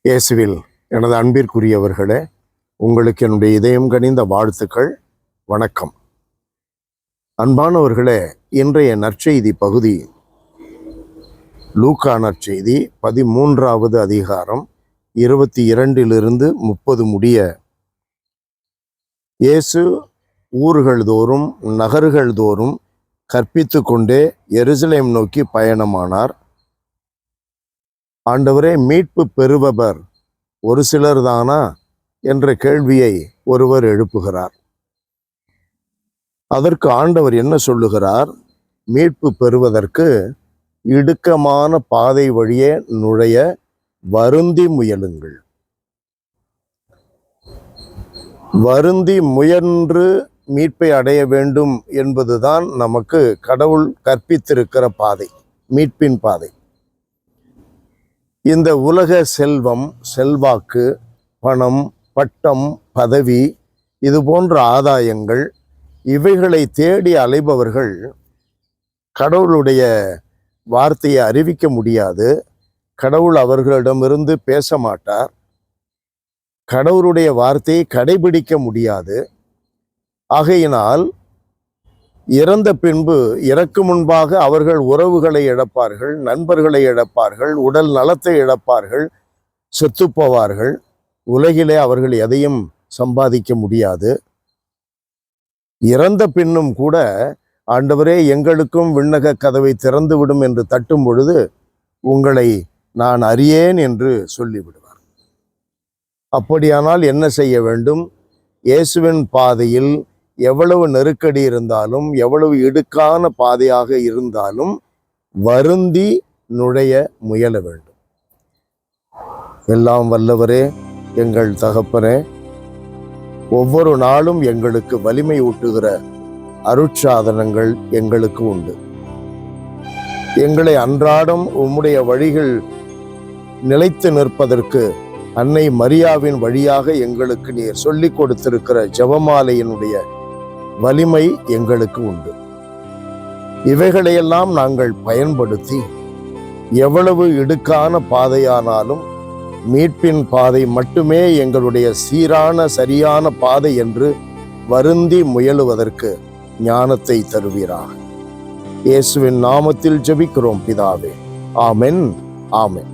இயேசுவில் எனது அன்பிற்குரியவர்களே, உங்களுக்கு என்னுடைய இதயம் கனிந்த வாழ்த்துக்கள். வணக்கம். அன்பானவர்களே, இன்றைய நற்செய்தி பகுதி லூக்கா நற்செய்தி 13வது அதிகாரம் 22 30 முடிய இயேசு ஊர்கள் தோறும் நகர்கள் தோறும் கற்பித்து கொண்டே எருசலேம் நோக்கி பயணமானார். ஆண்டவரே, மீட்பு பெறுபவர் ஒரு சிலர் தானா என்ற கேள்வியை ஒருவர் எழுப்புகிறார். அதற்கு ஆண்டவர் என்ன சொல்லுகிறார்? மீட்பு பெறுவதற்கு இடுக்கமான பாதை வழியே நுழைய வருந்தி முயலுங்கள். வருந்தி முயன்று மீட்பை அடைய வேண்டும் என்பதுதான் நமக்கு கடவுள் கற்பித்திருக்கிற பாதை, மீட்பின் பாதை. இந்த உலக செல்வம், செல்வாக்கு, பணம், பட்டம், பதவி, இது போன்ற ஆதாயங்கள், இவைகளை தேடி அலைபவர்கள் கடவுளுடைய வார்த்தையை அறிவிக்க முடியாது. கடவுள் அவர்களிடமிருந்து பேச மாட்டார். கடவுளுடைய வார்த்தையை கடைபிடிக்க முடியாது. ஆகையினால் இறந்த பின்பு, இறக்கு முன்பாக அவர்கள் உறவுகளை இழப்பார்கள், நண்பர்களை இழப்பார்கள், உடல் நலத்தை இழப்பார்கள், செத்துப்போவார்கள். உலகிலே அவர்கள் எதையும் சம்பாதிக்க முடியாது. இறந்த பின்னும் கூட ஆண்டவரே, எங்களுக்கும் விண்ணக கதவை திறந்துவிடும் என்று தட்டும் பொழுது உங்களை நான் அறியேன் என்று சொல்லிவிடுவார். அப்படியானால் என்ன செய்ய வேண்டும்? இயேசுவின் பாதையில் எவ்வளவு நெருக்கடி இருந்தாலும், எவ்வளவு இடுக்கான பாதையாக இருந்தாலும் வருந்தி நுழைய முயல வேண்டும். எல்லாம் வல்லவரே, எங்கள் தகப்பனே, ஒவ்வொரு நாளும் எங்களுக்கு வலிமை ஊட்டுகிற அருட்சாதனங்கள் எங்களுக்கு உண்டு. எங்களை அன்றாடம் உம்முடைய வழிகள் நிலைத்து நிற்பதற்கு அன்னை மரியாவின் வழியாக எங்களுக்கு நீர் சொல்லிக் கொடுத்திருக்கிற ஜெபமாலையினுடைய வலிமை எங்களுக்கு உண்டு. இவைகளையெல்லாம் நாங்கள் பயன்படுத்தி எவ்வளவு இடுக்கான பாதையானாலும் மீட்பின் பாதை மட்டுமே எங்களுடைய சீரான சரியான பாதை என்று வருந்தி முயலுவதற்கு ஞானத்தை தருவீராக. இயேசுவின் நாமத்தில் ஜெபிக்கிறோம் பிதாவே. ஆமென், ஆமென்.